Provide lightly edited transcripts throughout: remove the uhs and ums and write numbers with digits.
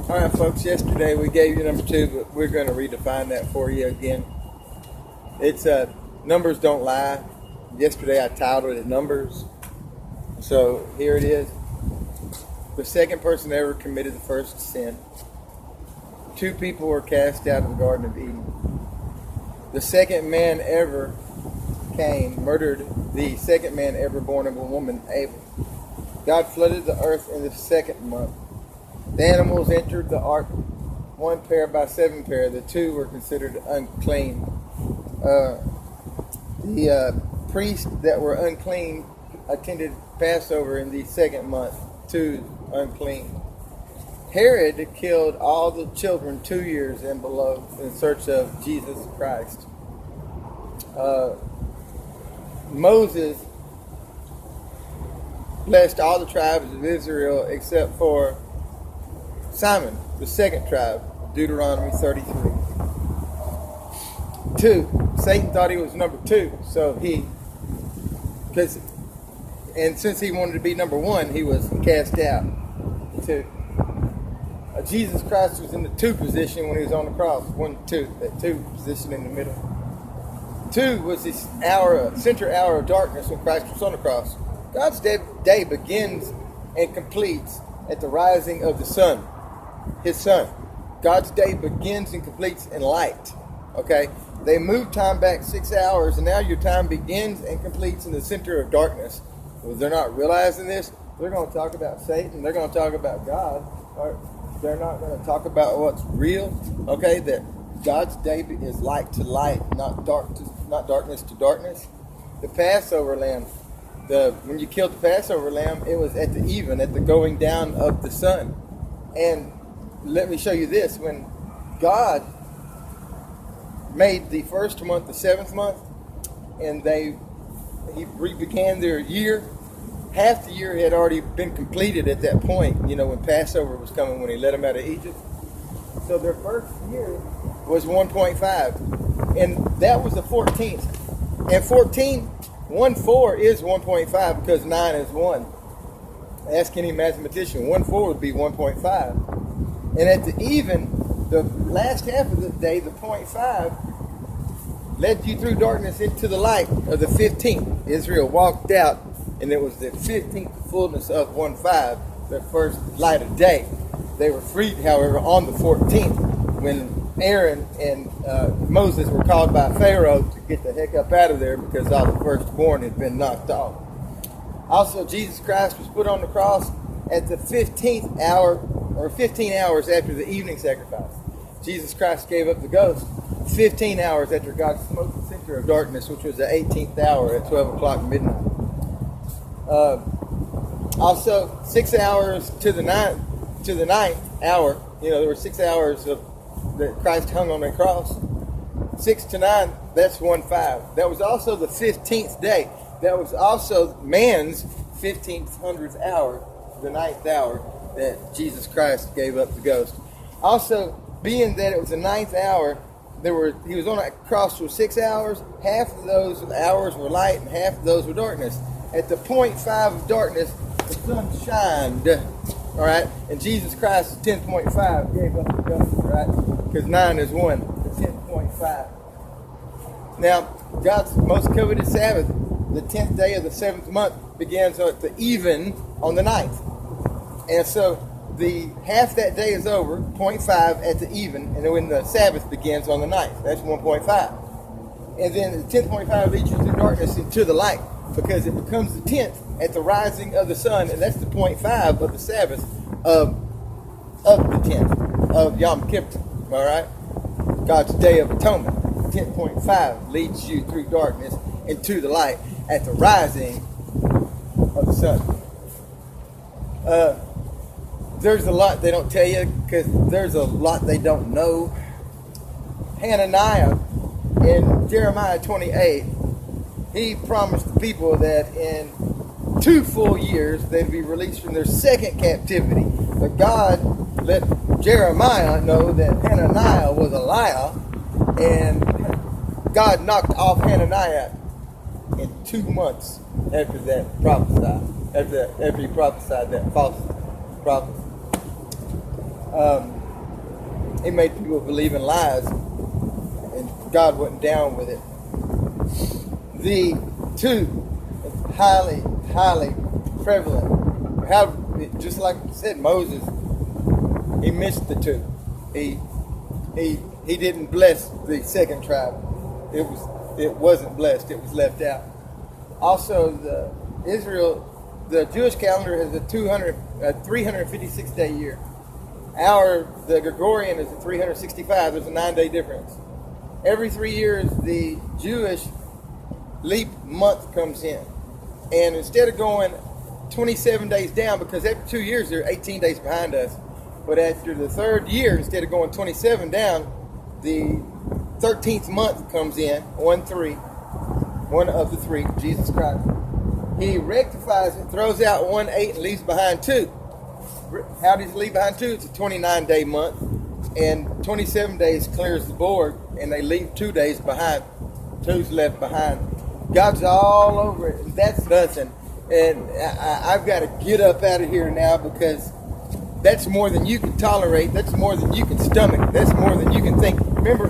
All right, folks, yesterday we gave you number 2, but we're going to redefine that for you again. It's numbers don't lie. Yesterday I titled it Numbers. So here it is. The second person ever committed the first sin. 2 people were cast out of the Garden of Eden. The second man ever came, murdered the second man ever born of a woman, Abel. God flooded the earth in the 2nd month. The animals entered the ark, 1 pair by 7 pair. The 2 were considered unclean. The priests that were unclean attended Passover in the 2nd month. 2 unclean. Herod killed all the children 2 years and below in search of Jesus Christ. Moses blessed all the tribes of Israel except for Simon, the 2nd tribe, Deuteronomy 33. 2, Satan thought he was number 2, so since he wanted to be number 1, he was cast out. 2. Jesus Christ was in the 2 position when he was on the cross. 1, 2, that 2 position in the middle. 2 was this center hour of darkness when Christ was on the cross. God's day begins and completes at the rising of the sun, his son. God's day begins and completes in light. Okay? They moved time back 6 hours, and now your time begins and completes in the center of darkness. Well, they're not realizing this. They're going to talk about Satan. They're going to talk about God. Or they're not going to talk about what's real. Okay? That God's day is light to light, not darkness to darkness. The Passover lamb. When you killed the Passover lamb, it was at the even, at the going down of the sun. And let me show you this. When God made the 1st month the 7th month, and he began their year, half the year had already been completed at that point, when Passover was coming, when he led them out of Egypt. So their first year was 1.5, and that was the 14th. And 1/4 is 1.5 because 9 is 1. Ask any mathematician. 1/4 would be 1.5. And at the even, the last half of the day, the 0.5, led you through darkness into the light of the 15th. Israel walked out, and it was the 15th fullness of 1/5, the first light of day. They were freed, however, on the 14th when Aaron and Moses were called by Pharaoh to get the heck up out of there because all the firstborn had been knocked off. Also, Jesus Christ was put on the cross at the 15th hour, or 15 hours after the evening sacrifice. Jesus Christ gave up the ghost 15 hours after God smote the center of darkness, which was the 18th hour at 12 o'clock midnight. Also, 6 hours to the ninth hour. There were 6 hours that Christ hung on the cross. 6 to 9, that's 1/5. That was also the 15th day. That was also man's 1500th hour, the 9th hour that Jesus Christ gave up the ghost. Also, being that it was the 9th hour, he was on that cross for 6 hours. Half of those hours were light and half of those were darkness. At the 0.5 of darkness, the sun shined. All right, and Jesus Christ, 10.5, gave up the ghost, right? Because 9 is 1, the 10.5. Now, God's most coveted Sabbath, the 10th day of the 7th month, begins at the even on the 9th. And so, the half that day is over, 0.5 at the even, and then when the Sabbath begins on the 9th, that's 1.5. And then the 10.5 leads you through darkness into the light, because it becomes the 10th at the rising of the sun, and that's the 0.5 of the Sabbath of the 10th of Yom Kippur. All right, God's Day of Atonement. 10.5 leads you through darkness into the light at the rising of the sun. There's a lot they don't tell you because there's a lot they don't know. Hananiah in Jeremiah 28, he promised the people that in 2 full years they'd be released from their 2nd captivity. But God let Jeremiah know that Hananiah was a liar, and God knocked off Hananiah in 2 months after that after he prophesied that false prophecy. He made people believe in lies, and God wasn't down with it. The two, highly, highly prevalent. How, just like I said, Moses, he missed the two. He didn't bless the second tribe. It wasn't blessed. It was left out. Also, the Jewish calendar has a 356 day year. The Gregorian is a 365. There's a 9-day difference. Every 3 years, the Jewish leap month comes in. And instead of going 27 days down, because every 2 years they're 18 days behind us, but after the third year, instead of going 27 down, the 13th month comes in, 1-3, one of the three, Jesus Christ. He rectifies it, throws out 1-8, and leaves behind 2. How does he leave behind 2? It's a 29-day month, and 27 days clears the board, and they leave 2 days behind. 2's left behind. God's all over it, and that's nothing. And I've got to get up out of here now, because that's more than you can tolerate. That's more than you can stomach. That's more than you can think. Remember,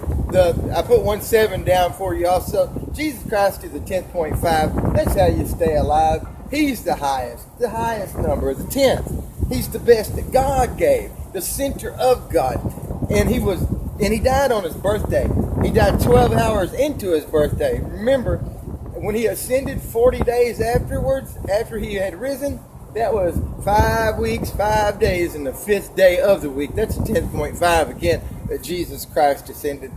I put 1-7 down for you also. Jesus Christ is the 10.5. That's how you stay alive. He's the highest number, the 10th. He's the best that God gave, the center of God. And he died on his birthday. He died 12 hours into his birthday. Remember, when he ascended 40 days afterwards, after he had risen, that was 5 weeks, 5 days, and the 5th day of the week. That's 10.5 again, that Jesus Christ ascended.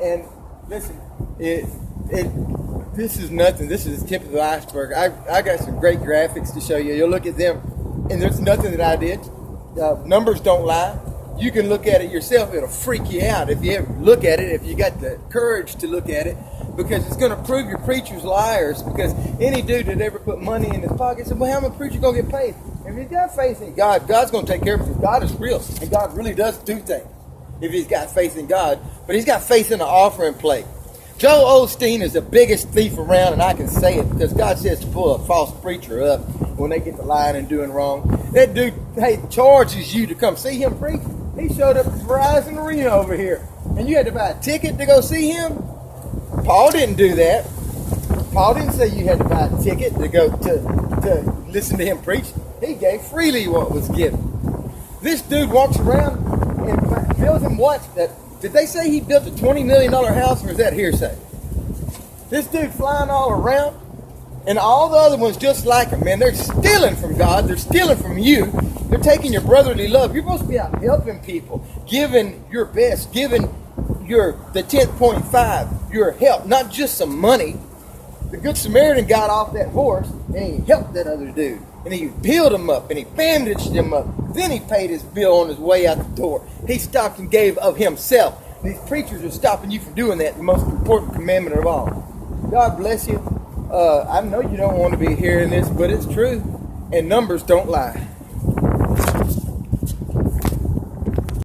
And listen, this is nothing. This is the tip of the iceberg. I got some great graphics to show you. You'll look at them, and there's nothing that I did. Numbers don't lie. You can look at it yourself. It'll freak you out if you ever look at it, if you got the courage to look at it, because it's going to prove your preachers liars. Because any dude that ever put money in his pocket said, well, how much preacher going to get paid? If he's got faith in God, God's going to take care of it. God is real, and God really does do things if he's got faith in God. But he's got faith in the offering plate. Joel Osteen is the biggest thief around, and I can say it because God says to pull a false preacher up when they get to lying and doing wrong. That dude, charges you to come see him preach. He showed up at Verizon Arena over here, and you had to buy a ticket to go see him. Paul didn't do that. Paul didn't say you had to buy a ticket to go to listen to him preach. He gave freely what was given. This dude walks around and builds him what? Did they say he built a $20 million house, or is that hearsay? This dude flying all around, and all the other ones just like him, man. They're stealing from God. They're stealing from you. They're taking your brotherly love. You're supposed to be out helping people, giving your best, giving the 10.5, your help, not just some money. The Good Samaritan got off that horse, and he helped that other dude. And he healed him up, and he bandaged him up. Then he paid his bill on his way out the door. He stopped and gave of himself. These preachers are stopping you from doing that, the most important commandment of all. God bless you. I know you don't want to be hearing this, but it's true. And numbers don't lie.